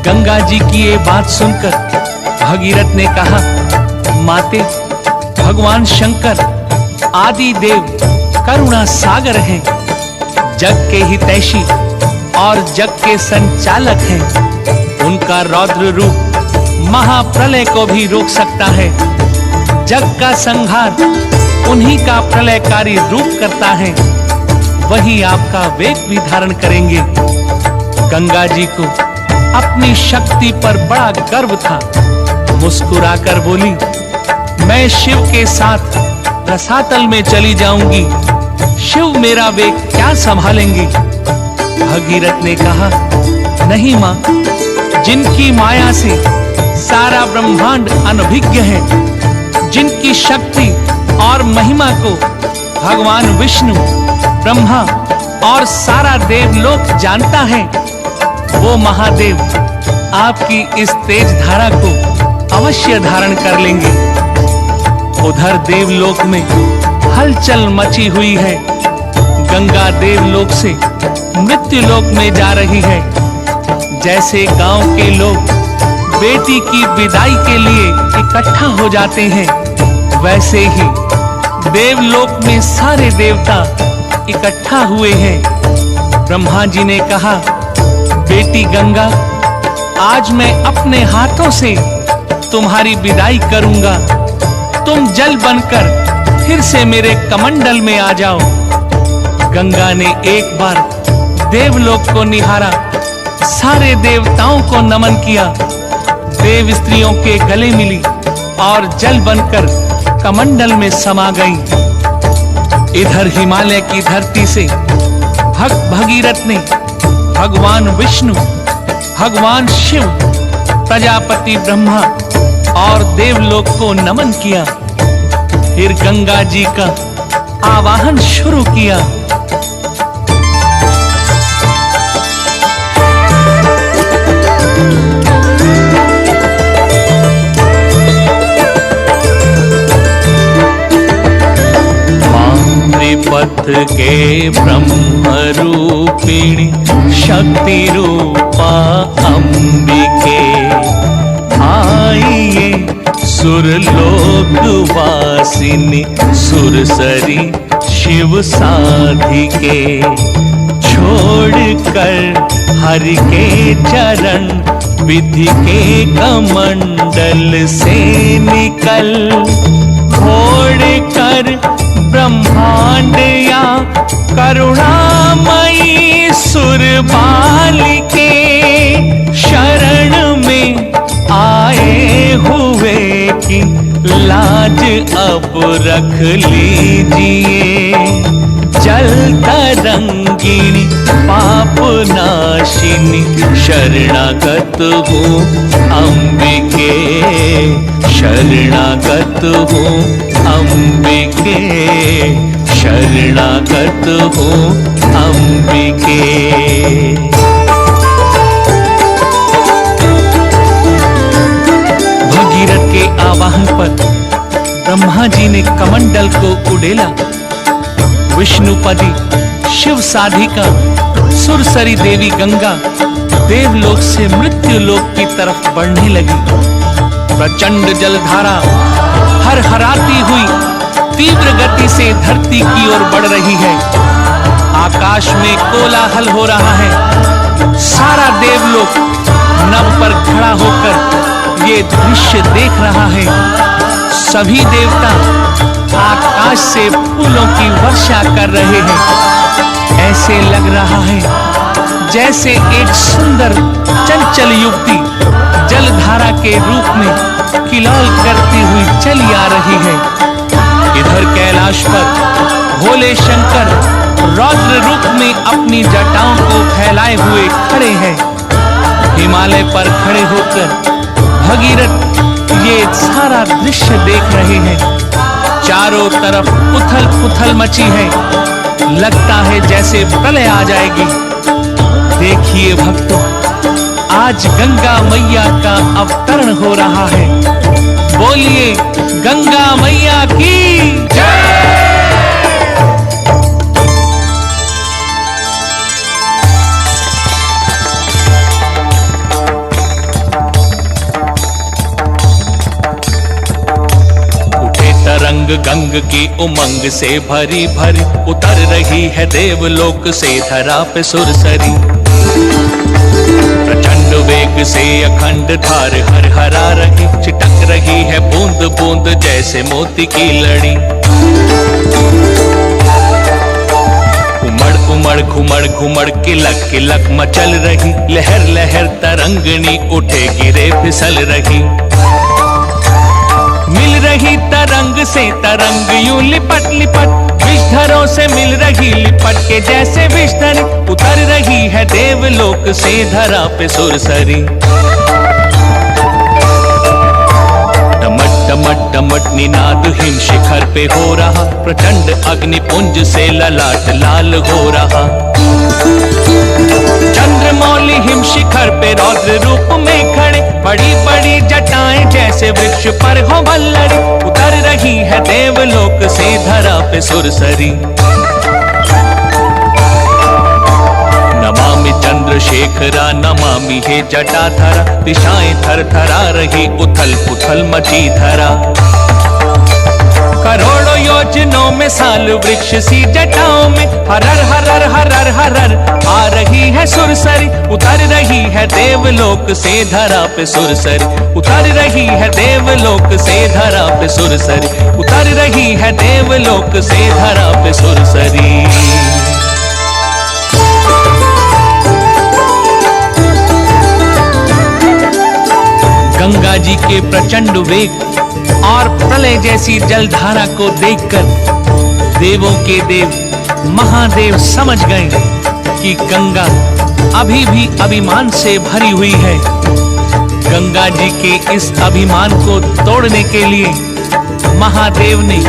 गंगा जी की ये बात सुनकर भगीरथ ने कहा, माते, भगवान शंकर आदि देव करुणा सागर हैं। जग के हितैषी और जग के संचालक हैं। उनका रौद्र रूप महाप्रलय को भी रोक सकता है। जग का संहार उन्हीं का प्रलयकारी रूप करता है। वही आपका वेग भी धारण करेंगे। गंगा जी को अपनी शक्ति पर बड़ा गर्व था। मुस्कुराकर बोली, मैं शिव के साथ रसातल में चली जाऊंगी, शिव मेरा वेग क्या संभालेंगे। भगीरथ ने कहा, नहीं मां, जिनकी माया से सारा ब्रह्मांड अनभिज्ञ है, जिनकी शक्ति और महिमा को भगवान विष्णु, ब्रह्मा और सारा देवलोक जानता है, वो महादेव आपकी इस तेज धारा को अवश्य धारण कर लेंगे। उधर देवलोक में हलचल मची हुई है। गंगा देवलोक से मृत्युलोक में जा रही है। जैसे गांव के लोग बेटी की विदाई के लिए इकट्ठा हो जाते हैं, वैसे ही देवलोक में सारे देवता इकट्ठा हुए हैं। ब्रह्मा जी ने कहा, बेटी गंगा, आज मैं अपने हाथों से तुम्हारी विदाई करूंगा। तुम जल बनकर फिर से मेरे कमंडल में आ जाओ। गंगा ने एक बार देवलोक को निहारा, सारे देवताओं को नमन किया, देव स्त्रियों के गले मिली और जल बनकर कमंडल में समा गई। इधर हिमालय की धरती से भक्त भगीरथ ने भगवान विष्णु, भगवान शिव, प्रजापति ब्रह्मा और देवलोक को नमन किया। फिर गंगा जी का आवाहन शुरू किया। मातृपथ के ब्रह्म रूपिणी शक्ति रूपा अंबिके, आइए सुरलोक वासिनी सुरसरी शिव साधिके। छोड़कर हरि के चरण विधि के कमंडल से निकल, छोड़कर ब्रह्मांड या करुणामयी सुरबालिके शरण में आए हुए की लाज अब रख लीजिए। जल तरंगिणी पाप नाशिनी शरणागत हूँ अंबिके, शरणागत हूँ अंबिके, शरणागत हूँ अंबिके। भगीरथ के आवाहन पर ब्रह्मा जी ने कमंडल को उड़ेला। विष्णुपदी शिव साधिका सुरसरी देवी गंगा देवलोक से मृत्युलोक की तरफ बढ़ने लगी। प्रचंड जलधारा हर हराती हुई तीव्र गति से धरती की ओर बढ़ रही है। आकाश में कोलाहल हो रहा है। सारा देवलोक नभ पर खड़ा होकर ये दृश्य देख रहा है। सभी देवता आकाश से फूलों की वर्षा कर रहे हैं। ऐसे लग रहा है जैसे एक सुंदर चंचल युवती जलधारा के रूप में किलौल करती हुई चली आ रही है। इधर कैलाश पर भोले शंकर रौद्र रूप में अपनी जटाओं को फैलाए हुए खड़े हैं। हिमालय पर खड़े होकर भगीरथ ये सारा दृश्य देख रहे हैं। चारों तरफ उथल पुथल मची है। लगता है जैसे प्रलय आ जाएगी। देखिए भक्तों, आज गंगा मैया का अवतरण हो रहा है। बोलिए गंगा मैया की जय। तरंग गंग की उमंग से भरी भरी उतर रही है देवलोक से धरा पे सुरसरी। प्रचंड वेग से अखंड धार हर हरा रही, छिटक रही है बूंद बूंद जैसे मोती की लड़ी। उमड़ उमड़ घुमड़ घुमड़ किलक किलक मचल रही, लहर लहर तरंगनी उठे गिरे फिसल रही। मिल रही तरंग से तरंग यूं लिपट लिपट, विषधरों से मिल रही लिपट के जैसे विषधर। उतर रही है देवलोक से धरा पे सुरसरी। डमट डमट डमट निनाद हिम शिखर पे हो रहा, प्रचंड अग्नि पुंज से ललाट लाल हो रहा। चंद्रमौली हिम शिखर पे रौद्र रूप में खड़े, बड़ी बड़ी जटाएं जैसे वृक्ष पर हो वल्लरी। उतर रही है देवलोक से धरा पे सुरसरी। नमामि चंद्रशेखरा नमामि हे जटाधरा, दिशाएं थर थरा रही उथल पुथल मची धरा। करोड़ों योजनों में साल वृक्ष सी जटाओं में हरर हरर हरर हरर आ रही है सुरसरी। उतर रही है देवलोक से धरा पे सुरसरी। उतर रही है देवलोक से धरा पे सुरसरी। उतर रही है देवलोक से धरा पे सुरसरी। गंगा जी के प्रचंड वेग और प्रलय जैसी जलधारा को देखकर देवों के देव महादेव समझ गए कि गंगा अभी भी अभिमान से भरी हुई है। गंगा जी के इस अभिमान को तोड़ने के लिए महादेव ने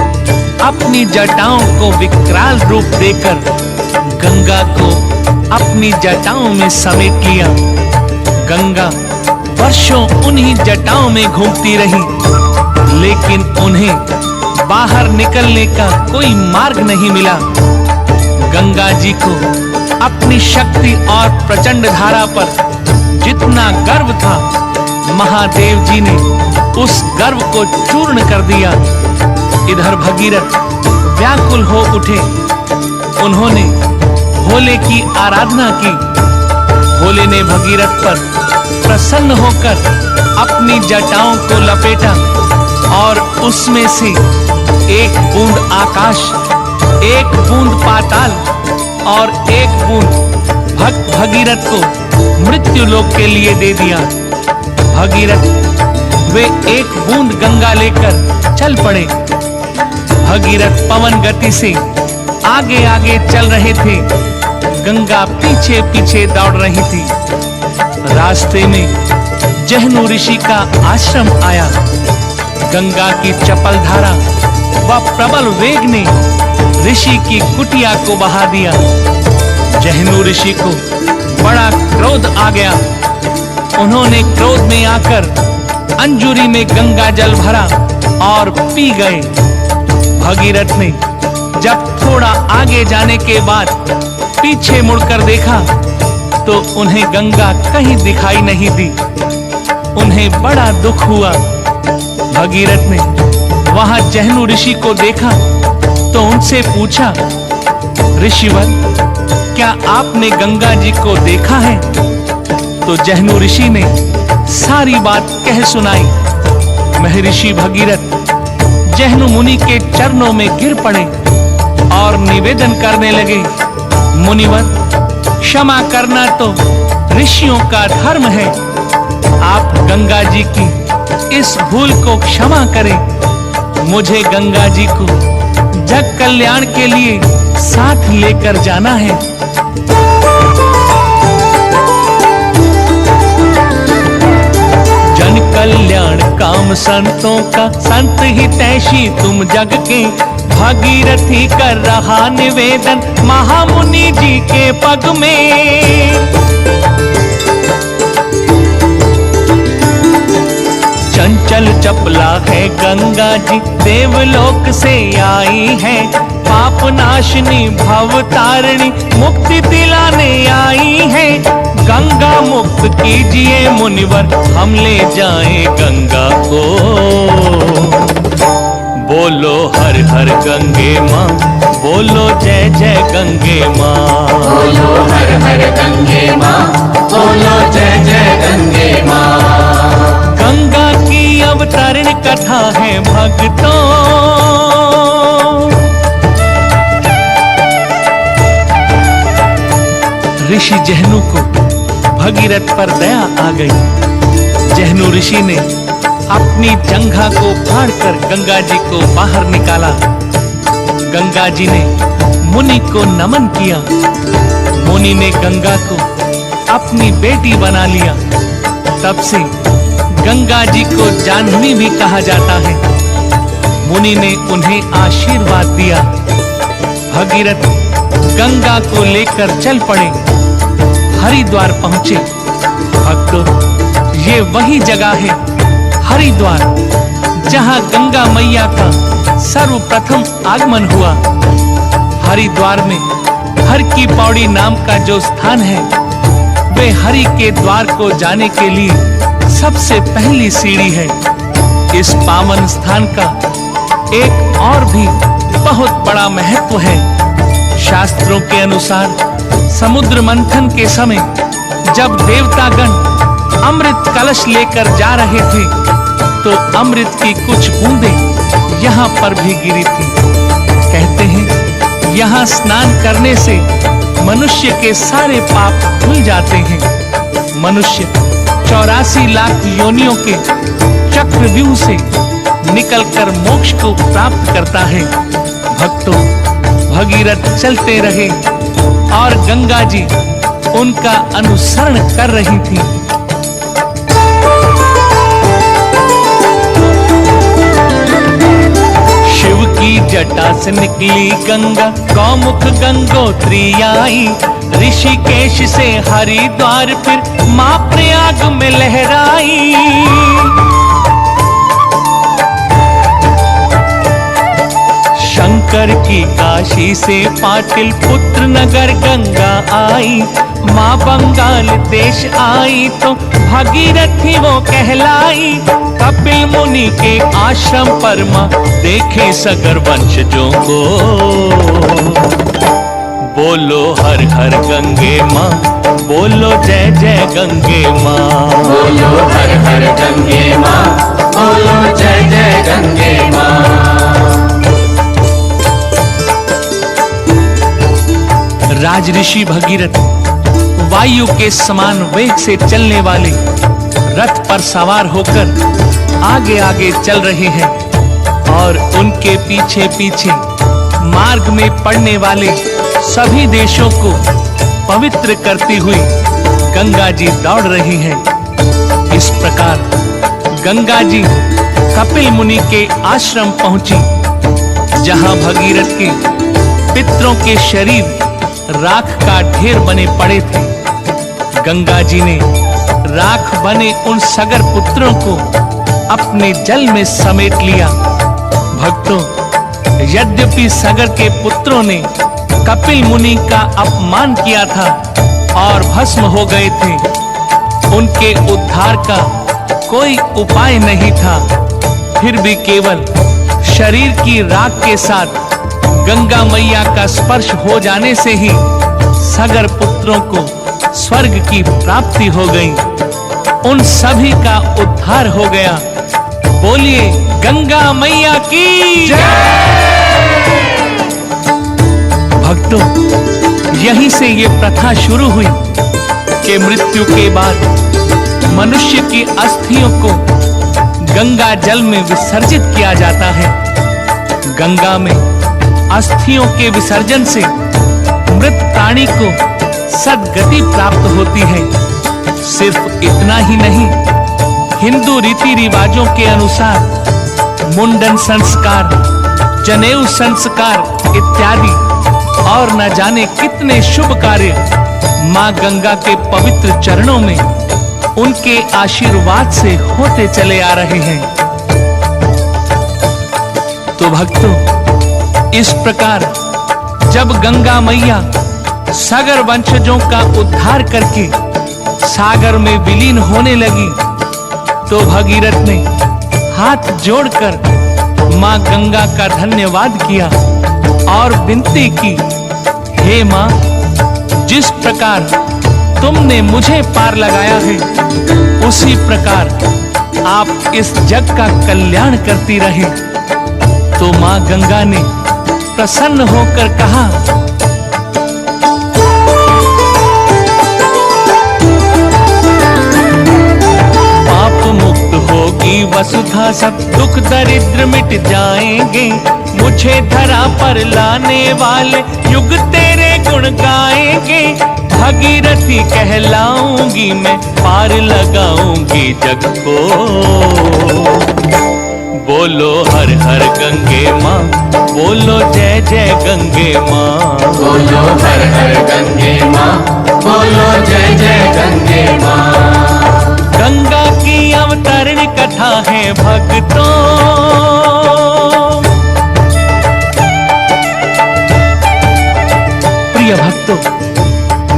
अपनी जटाओं को विकराल रूप देकर गंगा को अपनी जटाओं में समेट लिया। गंगा वर्षों उन्हीं जटाओं में घूमती रही, लेकिन उन्हें बाहर निकलने का कोई मार्ग नहीं मिला। गंगा जी को अपनी शक्ति और प्रचंड धारा पर जितना गर्व था, महादेव जी ने उस गर्व को चूर्ण कर दिया। इधर भगीरथ व्याकुल हो उठे। उन्होंने भोले की आराधना की। भोले ने भगीरथ पर प्रसन्न होकर अपनी जटाओं को लपेटा और उसमें से एक बूंद आकाश, एक बूंद पाताल और एक बूंद भक्त भगीरथ को मृत्यु लोक के लिए दे दिया। भगीरथ वे एक बूंद गंगा लेकर चल पड़े। भगीरथ पवन गति से आगे आगे चल रहे थे, गंगा पीछे पीछे दौड़ रही थी। रास्ते में जहनु ऋषि का आश्रम आया। गंगा की चपल धारा व प्रबल वेग ने ऋषि की कुटिया को बहा दिया। जहनु ऋषि को बड़ा क्रोध आ गया। उन्होंने क्रोध में आकर अंजुरी में गंगा जल भरा और पी गए। भगीरथ ने जब थोड़ा आगे जाने के बाद पीछे मुड़कर देखा तो उन्हें गंगा कहीं दिखाई नहीं दी। उन्हें बड़ा दुख हुआ। भगीरथ ने वहां जहनु ऋषि को देखा तो उनसे पूछा, ऋषिवर, क्या आपने गंगा जी को देखा है? तो जहनु ऋषि ने सारी बात कह सुनाई। महर्षि भगीरथ जहनु मुनि के चरणों में गिर पड़े और निवेदन करने लगे, मुनिवर, क्षमा करना तो ऋषियों का धर्म है। आप गंगा जी की इस भूल को क्षमा करें। मुझे गंगा जी को जग कल्याण के लिए साथ लेकर जाना है। जन कल्याण काम संतों का, संत हितैषी तुम जग के। भगीरथी कर रहा निवेदन महामुनि जी के पग में। चंचल चपला है गंगा जी, देवलोक से आई है। पाप नाशनी भव तारिणी, मुक्ति दिलाने आई है। गंगा मुक्त कीजिए मुनिवर, हम ले जाएं गंगा को। बोलो हर हर गंगे माँ, बोलो जय जय गंगे माँ। बोलो हर हर गंगे माँ, बोलो जय जय गंगे माँ। गंगा की अवतरण कथा है भक्तों, ऋषि जहनु को भगीरथ पर दया आ गई। जहनु ऋषि ने अपनी जंघा को फाड़कर गंगा जी को बाहर निकाला। गंगा जी ने मुनि को नमन किया। मुनि ने गंगा को अपनी बेटी बना लिया। तब से गंगा जी को जाह्नवी भी कहा जाता है। मुनि ने उन्हें आशीर्वाद दिया। भगीरथ गंगा को लेकर चल पड़े, हरिद्वार पहुंचे। भक्तों, ये वही जगह है हरिद्वार, जहां गंगा मैया का सर्वप्रथम आगमन हुआ। हरिद्वार में हर की पौड़ी नाम का जो स्थान है, वे हरि के द्वार को जाने के लिए सबसे पहली सीढ़ी है। इस पावन स्थान का एक और भी बहुत बड़ा महत्व है। शास्त्रों के अनुसार समुद्र मंथन के समय जब देवतागण अमृत कलश लेकर जा रहे थे, तो अमृत की कुछ बूंदें यहाँ पर भी गिरी थी। कहते हैं यहाँ स्नान करने से मनुष्य के सारे पाप धुल जाते हैं। मनुष्य 84 लाख योनियों के चक्रव्यूह से निकलकर मोक्ष को प्राप्त करता है। भक्तों, भगीरथ चलते रहे और गंगा जी उनका अनुसरण कर रही थी। शिव की जटा से निकली गंगा, गौमुख गंगोत्री आई। ऋषिकेश से हरिद्वार फिर मां प्रयाग में लहराई। शंकर की काशी से पाटिल पुत्र नगर गंगा आई। माँ बंगाल देश आई तो भागीरथी वो कहलाई। कपिल मुनि के आश्रम पर माँ देखे सगर वंशजों को। बोलो हर हर गंगे माँ, बोलो जय जय गंगे माँ। बोलो हर हर गंगे माँ, बोलो जय जय गंगे माँ। राजऋषि भगीरथ वायु के समान वेग से चलने वाले रथ पर सवार होकर आगे आगे चल रहे हैं और उनके पीछे पीछे मार्ग में पड़ने वाले सभी देशों को पवित्र करती हुई गंगा जी दौड़ रही हैं। इस प्रकार गंगा जी कपिल मुनि के आश्रम पहुंची, जहां भगीरथ के पितरों के शरीर राख का ढेर बने पड़े थे। गंगा जी ने राख बने उन सगर पुत्रों को अपने जल में समेट लिया। भक्तों, यद्यपि सगर के पुत्रों ने कपिल मुनि का अपमान किया था और भस्म हो गए थे, उनके उद्धार का कोई उपाय नहीं था। फिर भी केवल शरीर की राख के साथ गंगा मैया का स्पर्श हो जाने से ही सगर पुत्रों को स्वर्ग की प्राप्ति हो गई। उन सभी का उद्धार हो गया। बोलिए गंगा मैया की जय। भक्तों, यहीं से ये प्रथा शुरू हुई कि मृत्यु के बाद मनुष्य की अस्थियों को गंगा जल में विसर्जित किया जाता है। गंगा में अस्थियों के विसर्जन से मृत प्राणी को सद्गति प्राप्त होती है। सिर्फ इतना ही नहीं, हिंदू रीति रिवाजों के अनुसार मुंडन संस्कार, जनेऊ संस्कार इत्यादि और न जाने कितने शुभ कार्य मां गंगा के पवित्र चरणों में उनके आशीर्वाद से होते चले आ रहे हैं। तो भक्तों, इस प्रकार जब गंगा मैया सागर वंशजों का उद्धार करके सागर में विलीन होने लगी, तो भगीरथ ने हाथ जोड़कर माँ गंगा का धन्यवाद किया और विनती की, हे माँ, जिस प्रकार तुमने मुझे पार लगाया है, उसी प्रकार आप इस जग का कल्याण करती रहे। तो माँ गंगा ने प्रसन्न होकर कहा, पाप मुक्त होगी वसुधा, सब दुख दरिद्र मिट जाएंगे। मुझे धरा पर लाने वाले युग तेरे गुण गाएंगे। भगीरथी कहलाऊंगी मैं, पार लगाऊंगी जग को। बोलो हर हर गंगे माँ, बोलो जय जय गंगे माँ। बोलो हर हर गंगे माँ, बोलो जय जय गंगे माँ। गंगा की अवतरण कथा है भक्तों, प्रिय भक्तों,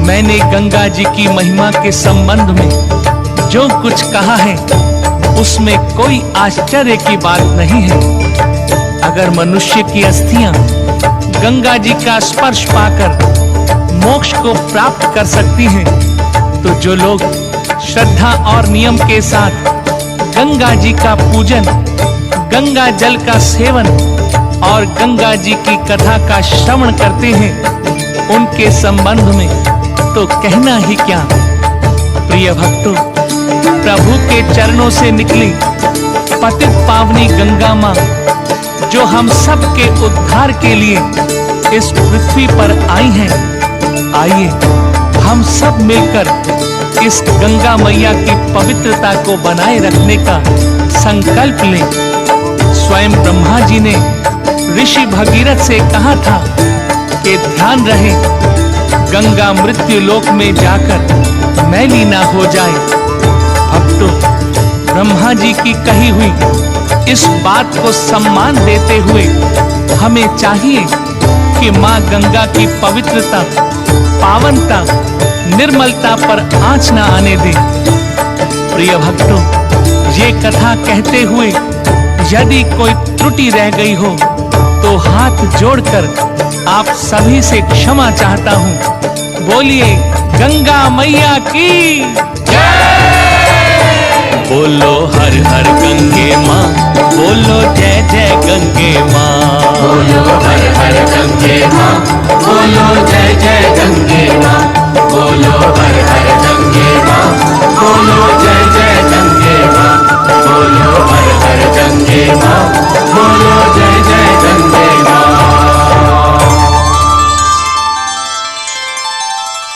मैंने गंगा जी की महिमा के संबंध में जो कुछ कहा है, उसमें कोई आश्चर्य की बात नहीं है। अगर मनुष्य की अस्थियां गंगा जी का स्पर्श पाकर मोक्ष को प्राप्त कर सकती हैं, तो जो लोग श्रद्धा और नियम के साथ गंगा जी का पूजन, गंगा जल का सेवन और गंगा जी की कथा का श्रवण करते हैं, उनके संबंध में तो कहना ही क्या। प्रिय भक्तों, प्रभु के चरणों से निकली पतित पावनी गंगा माँ, जो हम सब के उद्धार के लिए इस पृथ्वी पर आई हैं, आइए हम सब मिलकर इस गंगा मैया की पवित्रता को बनाए रखने का संकल्प लें। स्वयं ब्रह्मा जी ने ऋषि भगीरथ से कहा था कि ध्यान रहे गंगा मृत्यु लोक में जाकर मैली ना हो जाए। भक्तों, ब्रह्मा जी की कही हुई इस बात को सम्मान देते हुए हमें चाहिए कि माँ गंगा की पवित्रता, पावनता, निर्मलता पर आँच न आने दें। प्रिय भक्तों, ये कथा कहते हुए यदि कोई त्रुटि रह गई हो तो हाथ जोड़कर आप सभी से क्षमा चाहता हूँ। बोलिए गंगा मैया की।